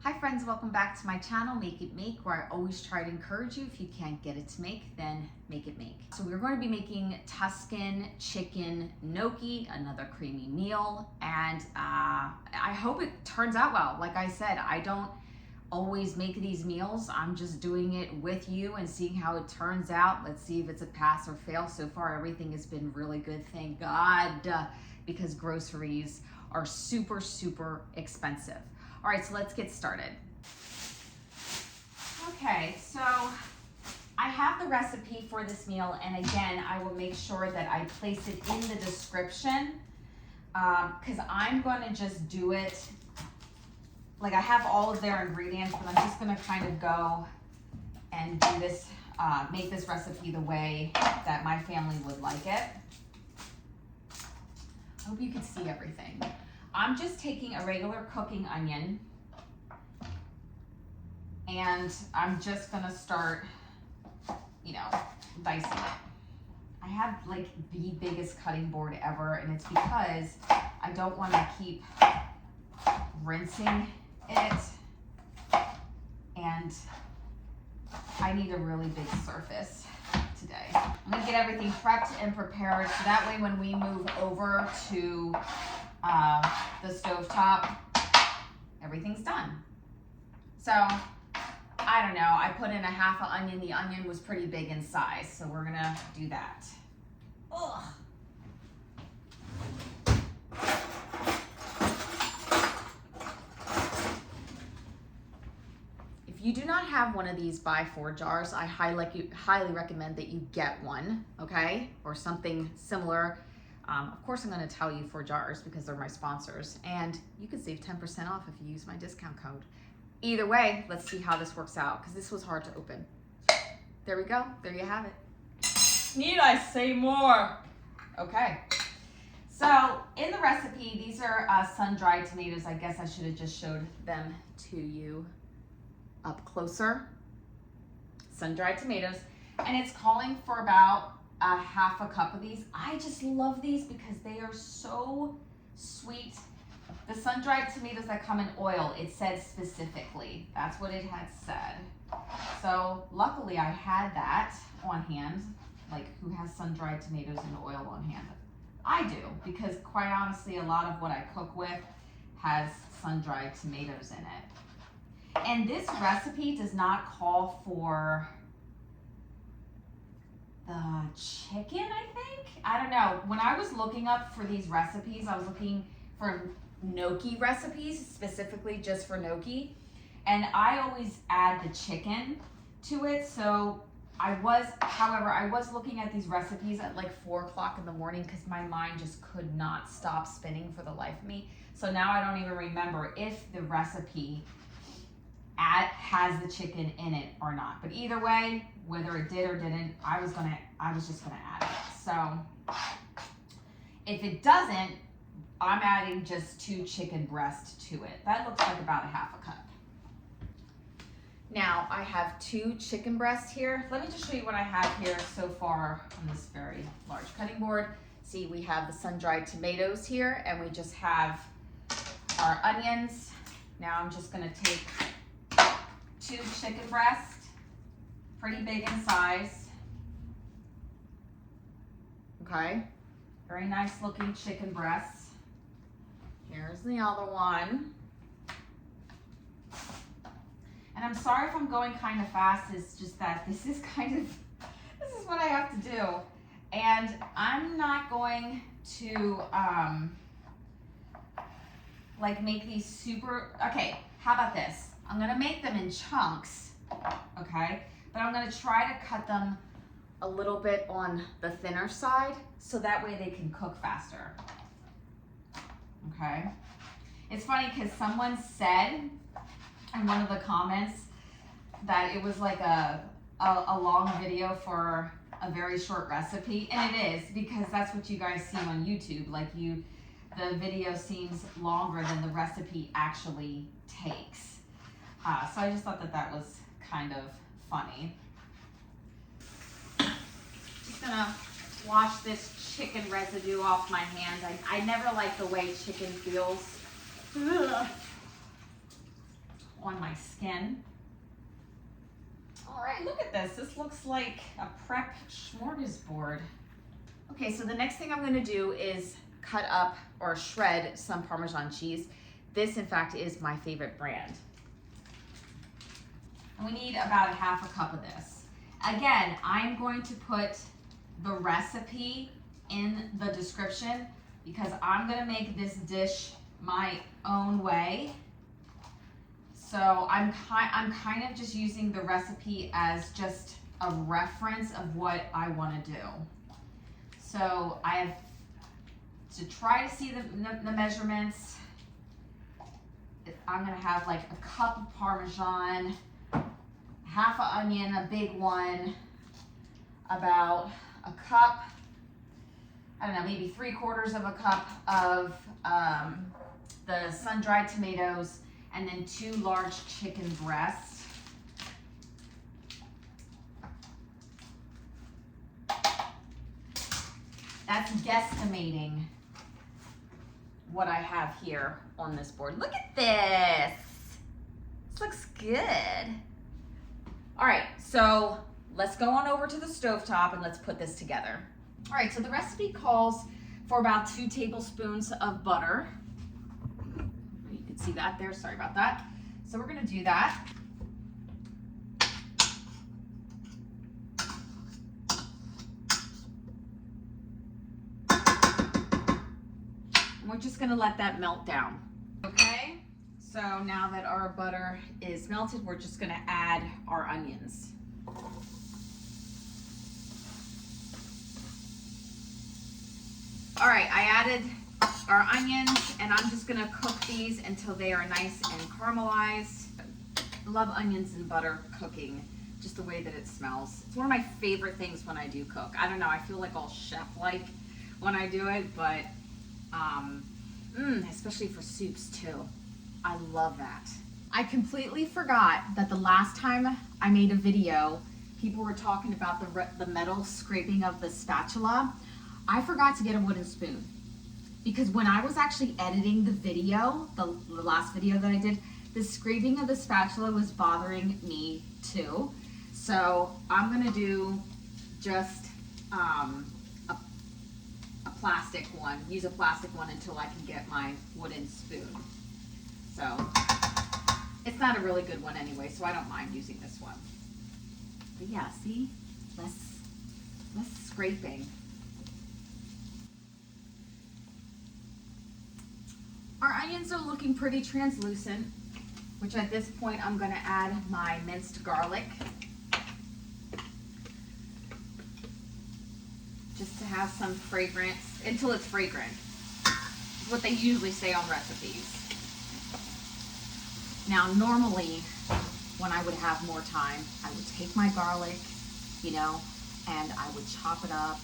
Hi friends, welcome back to my channel, Make It Make, where I always try to encourage you. If you can't get it to make, then make it make. So we're going to be making Tuscan Chicken Gnocchi, another creamy meal, and I hope it turns out well. Like I said, I don't always make these meals. I'm just doing it with you and seeing how it turns out. Let's see if it's a pass or fail. So far, everything has been really good, thank God, because groceries are super, super expensive. All right, so let's get started. Okay, so I have the recipe for this meal, and again, I will make sure that I place it in the description because I'm going to just do it, like I have all of their ingredients, but I'm just going to kind of go and do this, make this recipe the way that my family would like it. I hope you can see everything. I'm just taking a regular cooking onion and I'm just gonna start, dicing it. I have like the biggest cutting board ever, and it's because I don't wanna keep rinsing it, and I need a really big surface today. I'm gonna get everything prepped and prepared so that way when we move over to the stovetop, everything's done. So, I don't know, I put in a half an onion. The onion was pretty big in size, so we're gonna do that. Ugh. If you do not have one of these buy 4 jars, I highly recommend that you get one, okay? Or something similar. Of course, I'm going to tell you 4 jars because they're my sponsors, and you can save 10% off if you use my discount code. Either way, let's see how this works out because this was hard to open. There we go. There you have it. Need I say more? Okay. So in the recipe, these are sun-dried tomatoes. I guess I should have just showed them to you up closer. Sun-dried tomatoes, and it's calling for about a half a cup of these. I just love these because they are so sweet. The sun-dried tomatoes that come in oil, it said specifically. That's what it had said. So luckily I had that on hand. Like, who has sun-dried tomatoes and oil on hand? I do, because quite honestly, a lot of what I cook with has sun-dried tomatoes in it. And this recipe does not call for the chicken, I think? I don't know. When I was looking up for these recipes, I was looking for gnocchi recipes, specifically just for gnocchi. And I always add the chicken to it. So however, I was looking at these recipes at like 4 o'clock in the morning because my mind just could not stop spinning for the life of me. So now I don't even remember if the recipe has the chicken in it or not. But either way, whether it did or didn't, I was just gonna add it. So if it doesn't, I'm adding just 2 chicken breasts to it. That looks like about a half a cup. Now I have 2 chicken breasts here. Let me just show you what I have here so far on this very large cutting board. See, we have the sun-dried tomatoes here, and we just have our onions. Now I'm just gonna take 2 chicken breasts, pretty big in size. Okay, very nice looking chicken breasts. Here's the other one. And I'm sorry if I'm going kind of fast, it's just that this is what I have to do. And I'm not going to like make these super, okay, how about this? I'm gonna make them in chunks, okay? But I'm gonna try to cut them a little bit on the thinner side so that way they can cook faster, okay? It's funny because someone said in one of the comments that it was like a long video for a very short recipe, and it is, because that's what you guys see on YouTube. Like the video seems longer than the recipe actually takes. So I just thought that was kind of funny. Just gonna wash this chicken residue off my hand. I never like the way chicken feels. Ugh. on my skin. All right, look at this. This looks like a prep smorgasbord. Okay, so the next thing I'm gonna do is cut up or shred some Parmesan cheese. This, in fact, is my favorite brand. And we need about a half a cup of this. Again, I'm going to put the recipe in the description because I'm gonna make this dish my own way. So I'm kind of just using the recipe as just a reference of what I want to do. So I have to try to see the measurements. I'm gonna have like a cup of Parmesan, half an onion, a big one, about a cup, I don't know, maybe 3/4 of a cup of the sun-dried tomatoes, and then 2 large chicken breasts. That's guesstimating what I have here on this board. Look at this. This looks good. All right, so let's go on over to the stovetop and let's put this together. All right, so the recipe calls for about 2 tablespoons of butter. You can see that there, sorry about that. So we're gonna do that. And we're just gonna let that melt down. Okay, so now that our butter is melted, we're just gonna add our onions. All right, I added our onions and I'm just gonna cook these until they are nice and caramelized. I love onions and butter cooking, just the way that it smells. It's one of my favorite things when I do cook. I don't know, I feel like all chef-like when I do it, but especially for soups too. I love that. I completely forgot that the last time I made a video, people were talking about the metal scraping of the spatula. I forgot to get a wooden spoon because when I was actually editing the video, the last video that I did, the scraping of the spatula was bothering me too. So I'm gonna do just a plastic one, use a plastic one until I can get my wooden spoon. So it's not a really good one anyway, so I don't mind using this one. But yeah, see, less scraping. Our onions are looking pretty translucent, which at this point I'm gonna add my minced garlic. Just to have some fragrance, until it's fragrant. It's what they usually say on recipes. Now normally, when I would have more time, I would take my garlic, and I would chop it up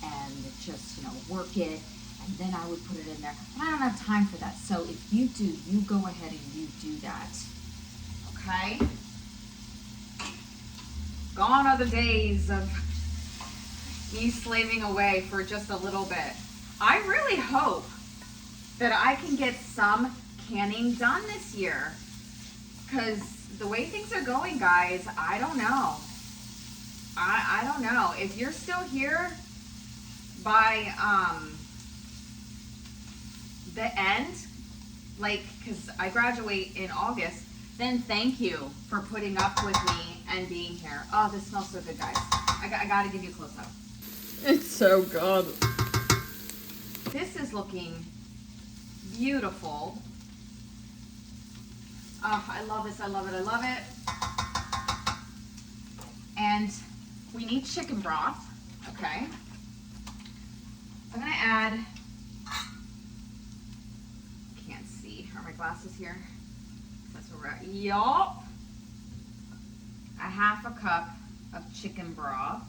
and just, work it. And then I would put it in there. But I don't have time for that. So if you do, you go ahead and you do that. Okay? Gone are the days of me slaving away for just a little bit. I really hope that I can get some canning done this year. Because the way things are going, guys, I don't know. I don't know. If you're still here by the end, because I graduate in August, then thank you for putting up with me and being here. Oh, this smells so good, guys. I gotta give you a close-up. It's so good. This is looking beautiful. Oh, I love this, I love it, I love it. And we need chicken broth, okay? I'm gonna add, can't see, are my glasses here? That's where we're at. Yup. A half a cup of chicken broth.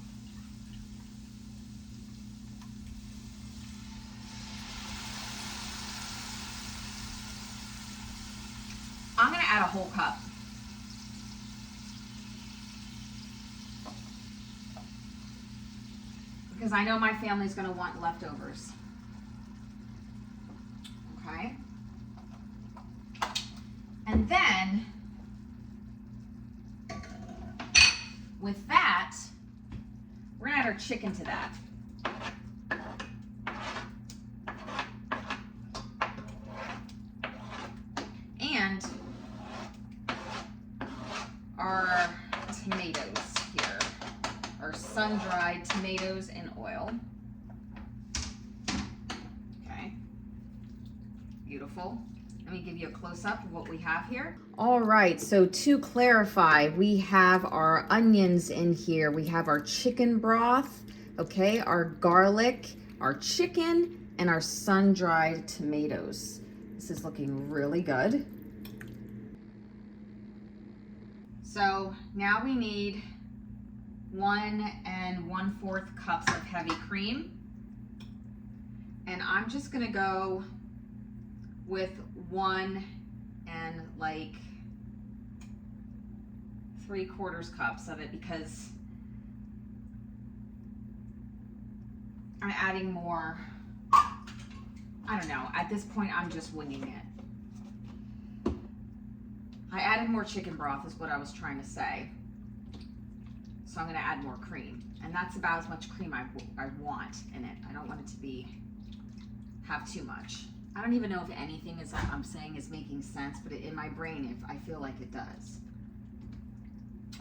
I'm gonna add a whole cup. Because I know my family's gonna want leftovers. Okay. And then with that, we're gonna add our chicken to that. And our tomatoes here, our sun-dried tomatoes in oil. Okay, beautiful. Let me give you a close-up of what we have here. All right, so to clarify, we have our onions in here. We have our chicken broth, okay, our garlic, our chicken, and our sun-dried tomatoes. This is looking really good. So now we need 1 1/4 cups of heavy cream. And I'm just gonna go with 1 3/4 cups of it because I'm adding more. I don't know, at this point I'm just winging it. I added more chicken broth is what I was trying to say. So I'm gonna add more cream. And that's about as much cream I want in it. I don't want it to have too much. I don't even know if anything is I'm saying is making sense, but in my brain, I feel like it does.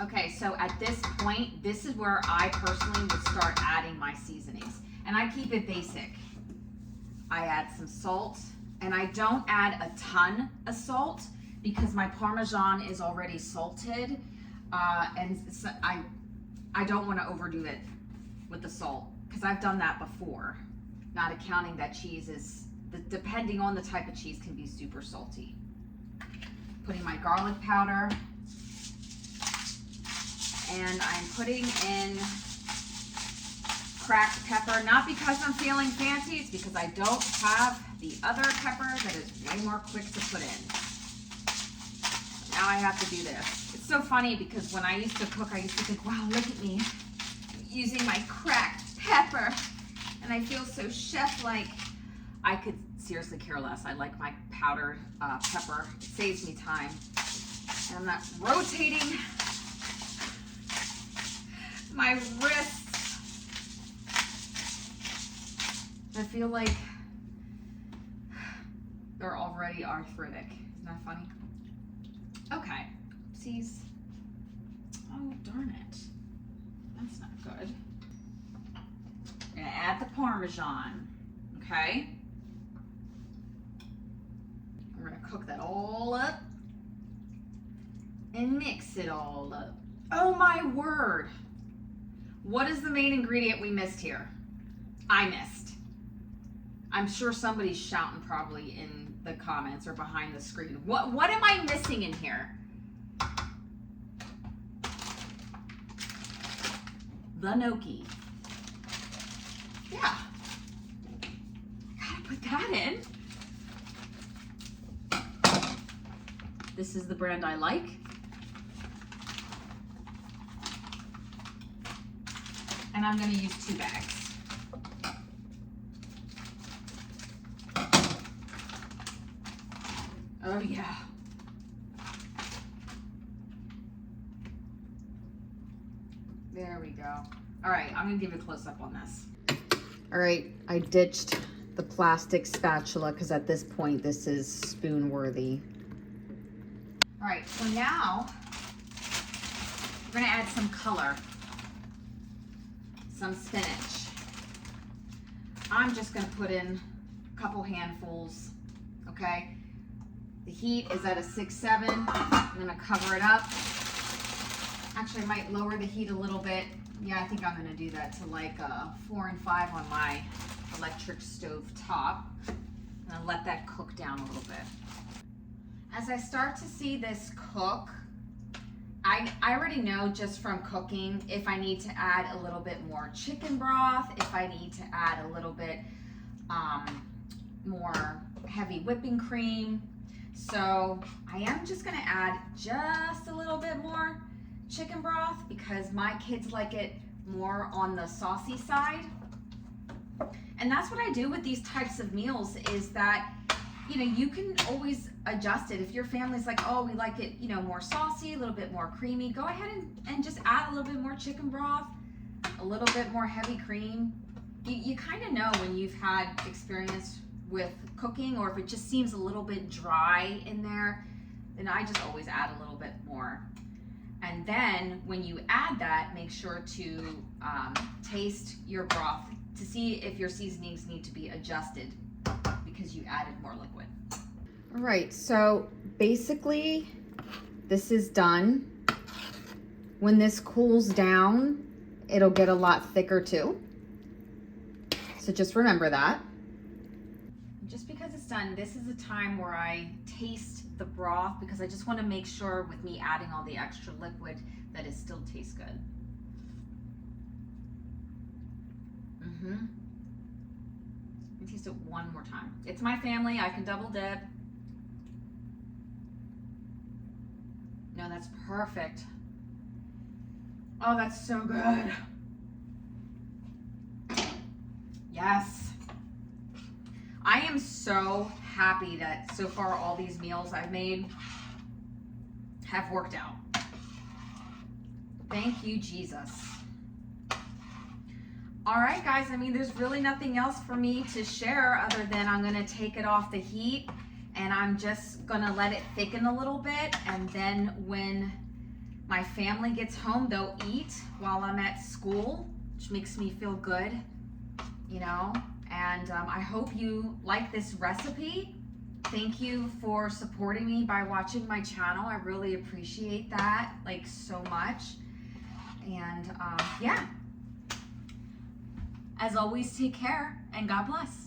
Okay, so at this point, this is where I personally would start adding my seasonings. And I keep it basic. I add some salt, and I don't add a ton of salt because my Parmesan is already salted, and so I don't want to overdo it with the salt because I've done that before, not accounting that cheese is, depending on the type of cheese, can be super salty. Putting my garlic powder, and I'm putting in cracked pepper, not because I'm feeling fancy, it's because I don't have the other pepper that is way more quick to put in. Now I have to do this. It's so funny because when I used to cook, I used to think, wow, look at me using my cracked pepper. And I feel so chef-like. I could seriously care less. I like my powdered pepper. It saves me time. And I'm not rotating my wrists. I feel like they're already arthritic. Isn't that funny? Okay, oopsies. Oh, darn it. That's not good. I'm gonna add the Parmesan, okay? We're gonna cook that all up and mix it all up. Oh my word. What is the main ingredient we missed here? I missed. I'm sure somebody's shouting probably in the comments or behind the screen. What am I missing in here? The gnocchi. Yeah. Gotta put that in. This is the brand I like. And I'm gonna use 2 bags. Oh yeah. There we go. All right, I'm gonna give you a close up on this. All right, I ditched the plastic spatula because at this point this is spoon worthy. All right, so now we're gonna add some color, some spinach. I'm just gonna put in a couple handfuls, okay? The heat is at a 6-7. I'm gonna cover it up. Actually, I might lower the heat a little bit. Yeah, I think I'm gonna do that to like 4 and 5 on my electric stove top. And let that cook down a little bit. As I start to see this cook, I already know just from cooking if I need to add a little bit more chicken broth, if I need to add a little bit more heavy whipping cream. So I am just gonna add just a little bit more chicken broth because my kids like it more on the saucy side. And that's what I do with these types of meals is that you know, you can always adjust it. If your family's like, oh, we like it, you know, more saucy, a little bit more creamy, go ahead and just add a little bit more chicken broth, a little bit more heavy cream. You kind of know when you've had experience with cooking, or if it just seems a little bit dry in there, then I just always add a little bit more. And then when you add that, make sure to taste your broth to see if your seasonings need to be adjusted because you added more liquid. All right, so basically this is done. When this cools down, it'll get a lot thicker too. So just remember that. Just because it's done, this is a time where I taste the broth because I just want to make sure with me adding all the extra liquid that it still tastes good. Let me taste it one more time. It's my family, I can double dip. No, that's perfect. Oh, that's so good. Yes. I am so happy that so far all these meals I've made have worked out. Thank you, Jesus. All right, guys, I mean, there's really nothing else for me to share other than I'm gonna take it off the heat and I'm just gonna let it thicken a little bit, and then when my family gets home, they'll eat while I'm at school, which makes me feel good, you know? And I hope you like this recipe. Thank you for supporting me by watching my channel. I really appreciate that, like, so much. And yeah, as always, take care and God bless.